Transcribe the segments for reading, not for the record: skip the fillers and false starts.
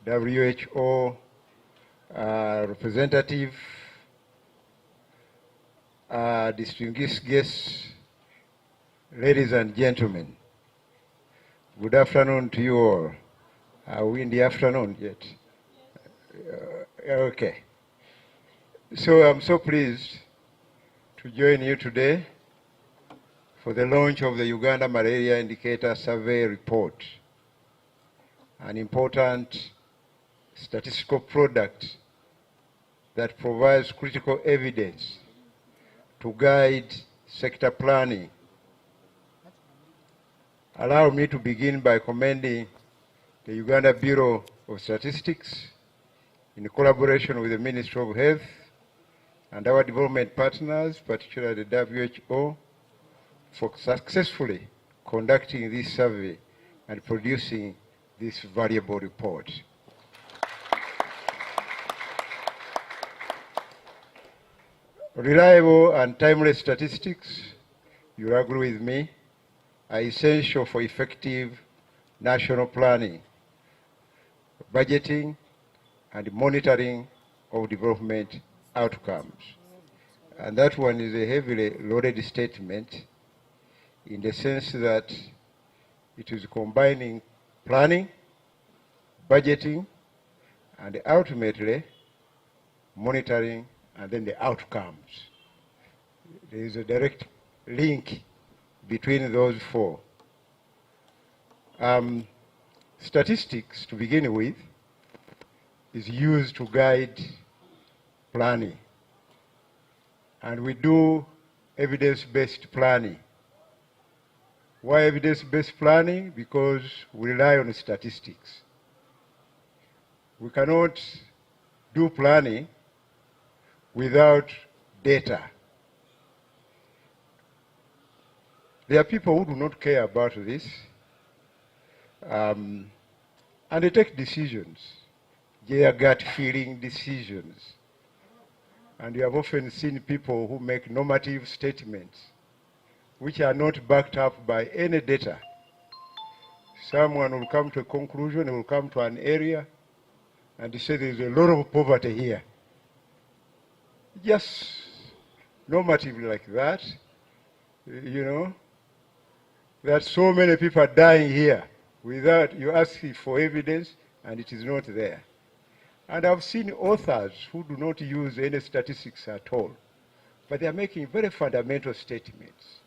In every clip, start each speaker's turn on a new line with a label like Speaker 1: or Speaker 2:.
Speaker 1: WHO representative, distinguished guests, ladies and gentlemen, good afternoon to you all. Are we in the afternoon yet? Okay. So I'm so pleased to join you today for the launch of the Uganda Malaria Indicator Survey Report, an important statistical product that provides critical evidence to guide sector planning. Allow me to begin by commending the Uganda Bureau of Statistics in collaboration with the Ministry of Health and our development partners, particularly the WHO, for successfully conducting this survey and producing this valuable report. Reliable and timely statistics, you agree with me, are essential for effective national planning, budgeting, and monitoring of development outcomes. And that one is a heavily loaded statement in the sense that it is combining planning, budgeting, and ultimately monitoring, and then the outcomes. There is a direct link between those four. Statistics, to begin with, is used to guide planning. And we do evidence-based planning. Why evidence-based planning? Because we rely on statistics. We cannot do planning without data. There are people who do not care about this, and they take decisions, their gut feeling decisions. And you have often seen people who make normative statements which are not backed up by any data. Someone will come to a conclusion, he will come to an area, and he say there is a lot of poverty here. Just normatively like that, you know, that so many people are dying here without you asking for evidence, and it is not there. And I've seen authors who do not use any statistics at all, but they are making very fundamental statements.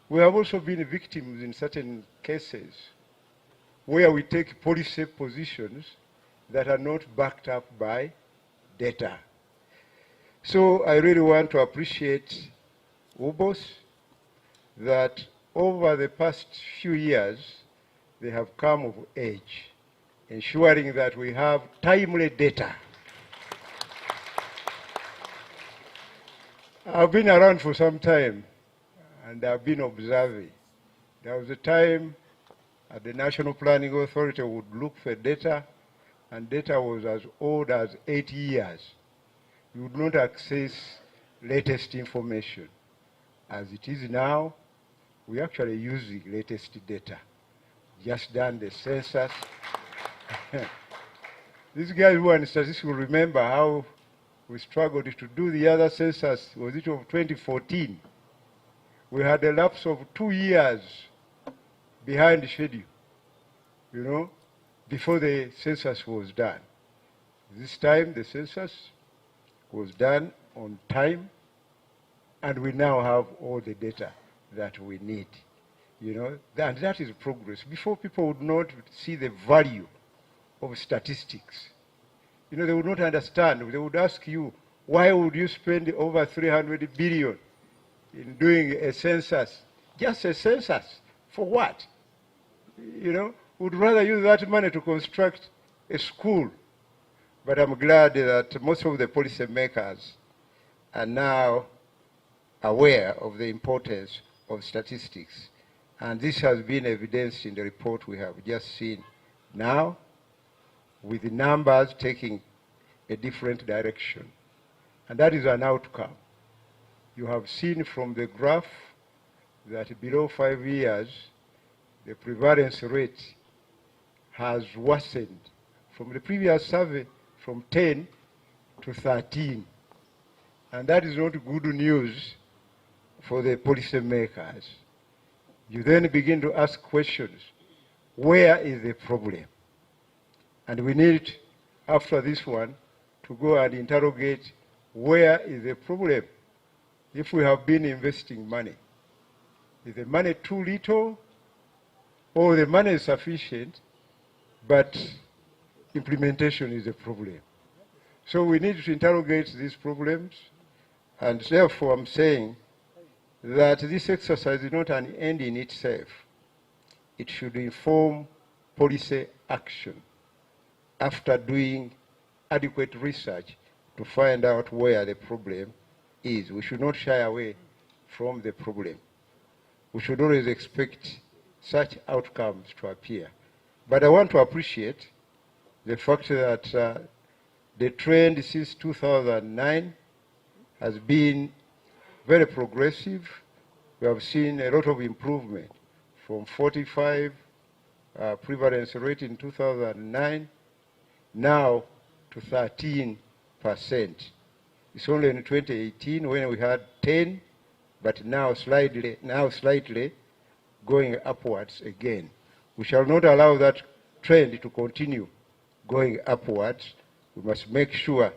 Speaker 1: We have also been victims in certain cases where we take policy positions that are not backed up by data. So I really want to appreciate Ubos that over the past few years, they have come of age, ensuring that we have timely data. I've been around for some time, and I've been observing. There was a time the National Planning Authority would look for data, and data was as old as 8 years. You would not access latest information. As it is now, we actually use the latest data. Just done the census. These guys who are in statistics will remember how we struggled to do the other census, was it of 2014? We had a lapse of 2 years behind schedule, you know, before the census was done. This time the census was done on time, and we now have all the data that we need, you know, and that is progress. Before, people would not see the value of statistics. You know, they would not understand. They would ask you, why would you spend over 300 billion in doing a census? Just a census. For what? You know, would rather use that money to construct a school. But I'm glad that most of the policy makers are now aware of the importance of statistics. And this has been evidenced in the report we have just seen now, with the numbers taking a different direction. And that is an outcome. You have seen from the graph that below 5 years, the prevalence rate has worsened from the previous survey from 10 to 13. And that is not good news for the policymakers. You then begin to ask questions. Where is the problem? And we need, after this one, to go and interrogate where is the problem. If we have been investing money, is the money too little or the money is sufficient, but implementation is the problem? So we need to interrogate these problems, and therefore I'm saying that this exercise is not an end in itself. It should inform policy action after doing adequate research to find out where the problem is. We should not shy away from the problem. We should always expect such outcomes to appear. But I want to appreciate the fact that the trend since 2009 has been very progressive. We have seen a lot of improvement from 45 prevalence rate in 2009 now to 13%. It's only in 2018 when we had 10, but now slightly going upwards again. We shall not allow that trend to continue going upwards. We must make sure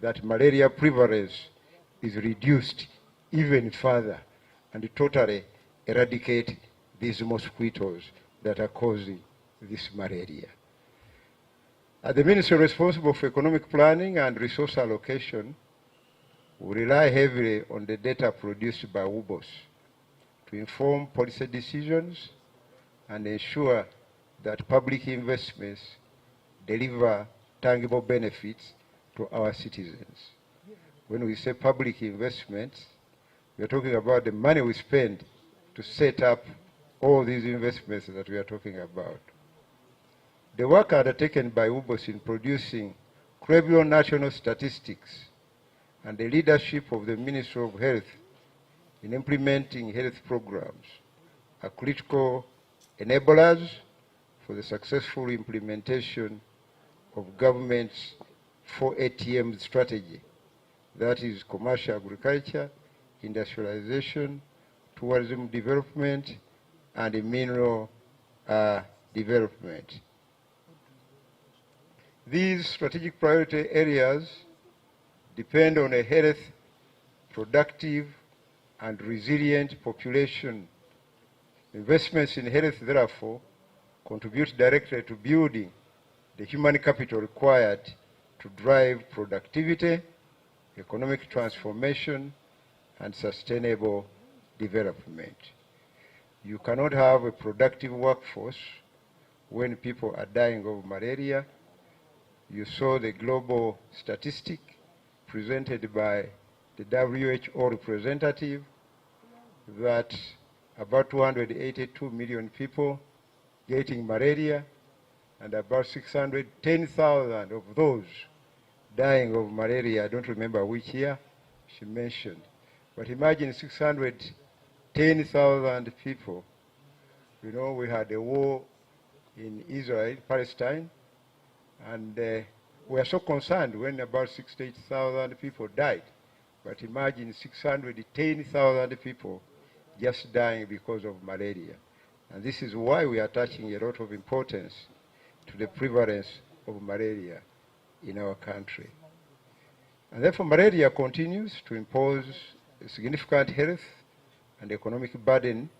Speaker 1: that malaria prevalence is reduced even further and totally eradicate these mosquitoes that are causing this malaria. The ministry responsible for economic planning and resource allocation will rely heavily on the data produced by Ubos to inform policy decisions and ensure that public investments deliver tangible benefits to our citizens. When we say public investments, we are talking about the money we spend to set up all these investments that we are talking about. The work undertaken by Ubos in producing credible national statistics and the leadership of the Ministry of Health in implementing health programs are critical enablers for the successful implementation of government's 4ATM strategy, that is commercial agriculture, industrialization, tourism development, and mineral development. These strategic priority areas depend on a healthy, productive, and resilient population. Investments in health, therefore, contribute directly to building the human capital required to drive productivity, economic transformation, and sustainable development. You cannot have a productive workforce when people are dying of malaria. You saw the global statistic presented by the WHO representative that about 282 million people getting malaria and about 610,000 of those dying of malaria. I don't remember which year she mentioned. But imagine 610,000 people. You know, we had a war in Israel, Palestine, and we are so concerned when about 68,000 people died. But imagine 610,000 people just dying because of malaria. And this is why we are attaching a lot of importance to the prevalence of malaria in our country. And therefore, malaria continues to impose a significant health and economic burden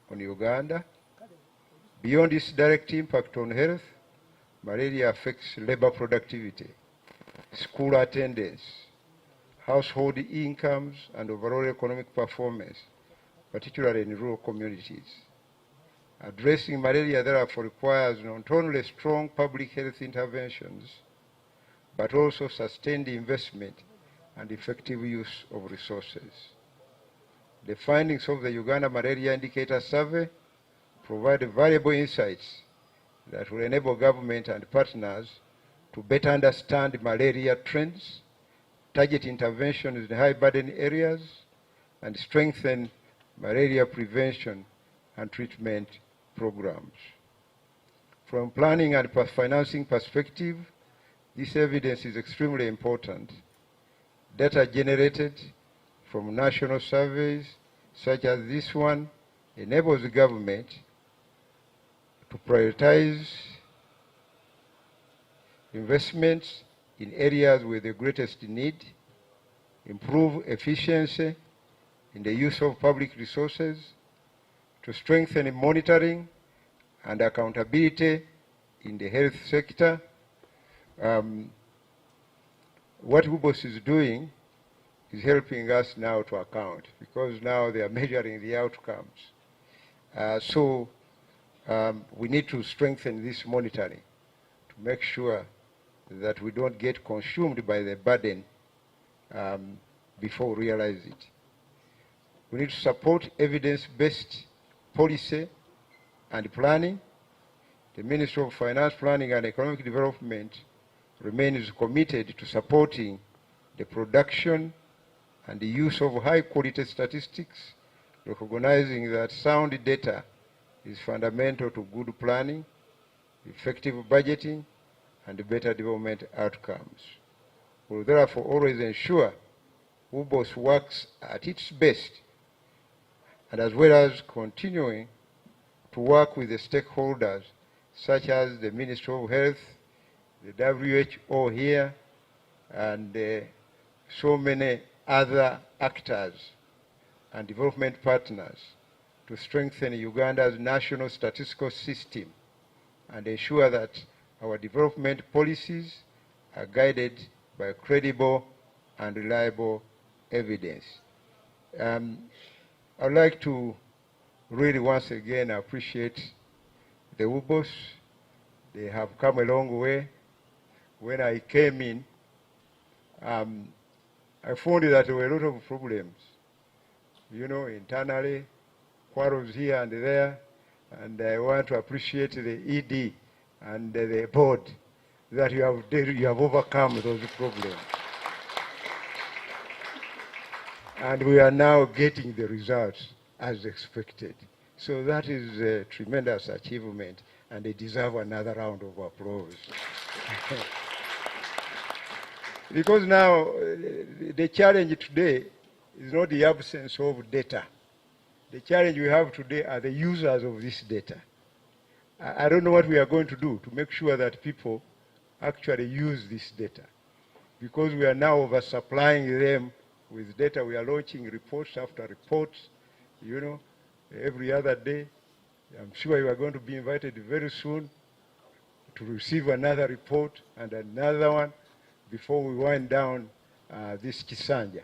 Speaker 1: on Uganda. Beyond its direct impact on health, malaria affects labor productivity, school attendance, household incomes, and overall economic performance, particularly in rural communities. Addressing malaria, therefore, requires not only strong public health interventions, but also sustained investment and effective use of resources. The findings of the Uganda Malaria Indicator Survey provide valuable insights that will enable government and partners to better understand malaria trends, target interventions in high-burden areas, and strengthen malaria prevention and treatment programs. From planning and financing perspective, This evidence is extremely important. Data generated from national surveys, such as this one, enables the government to prioritize investments in areas with the greatest need, improve efficiency in the use of public resources, to strengthen monitoring and accountability in the health sector. What Ubos is doing is helping us now to account, because now they are measuring the outcomes. We need to strengthen this monitoring to make sure that we don't get consumed by the burden before we realize it. We need to support evidence-based policy and planning. The Ministry of Finance, Planning and Economic Development remains committed to supporting the production and the use of high-quality statistics, recognizing that sound data is fundamental to good planning, effective budgeting, and better development outcomes. We will therefore always ensure Ubos works at its best, and as well as continuing to work with the stakeholders, such as the Ministry of Health, the WHO here, and so many other actors and development partners, to strengthen Uganda's national statistical system and ensure that our development policies are guided by credible and reliable evidence. I'd like to really once again appreciate the Ubos. They have come a long way. When I came in, I found that there were a lot of problems, internally, quarrels here and there, and I want to appreciate the ED and the board that you have overcome those problems. And we are now getting the results as expected. So that is a tremendous achievement, and they deserve another round of applause. Because now the challenge today is not the absence of data. The challenge we have today are the users of this data. I don't know what we are going to do to make sure that people actually use this data, because we are now oversupplying them with data. We are launching reports after reports, every other day. I'm sure you are going to be invited very soon to receive another report and another one before we wind down this Kisanja.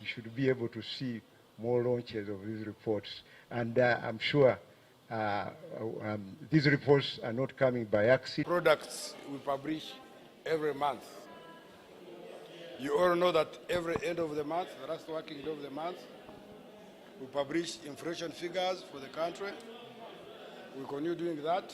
Speaker 1: You should be able to see more launches of these reports. And I'm sure these reports are not coming by accident.
Speaker 2: Products we publish every month. You all know that every end of the month, the last working day of the month, we publish inflation figures for the country. We continue doing that.